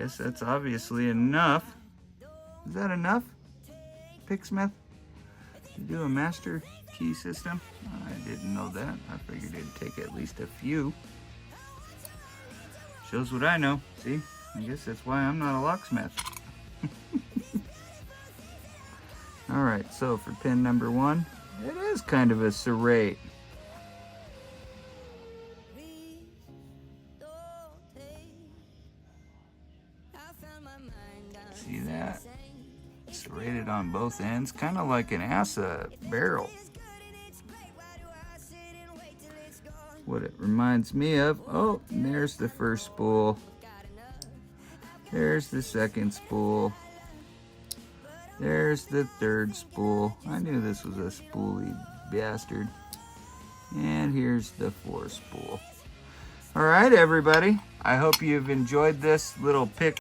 Guess that's obviously enough. Is that enough, Picksmith, to do a master key system? I didn't know that. I figured it'd take at least a few. Shows what I know. See? I guess that's why I'm not a locksmith. Alright, so for pin number 1, it is kind of a serrate. See that? Serrated on both ends, kind of like an Asa barrel. What it reminds me of, oh, there's the first spool. There's the second spool. There's the third spool. I knew this was a spooly bastard. And here's the fourth spool. All right, everybody. I hope you've enjoyed this little pick.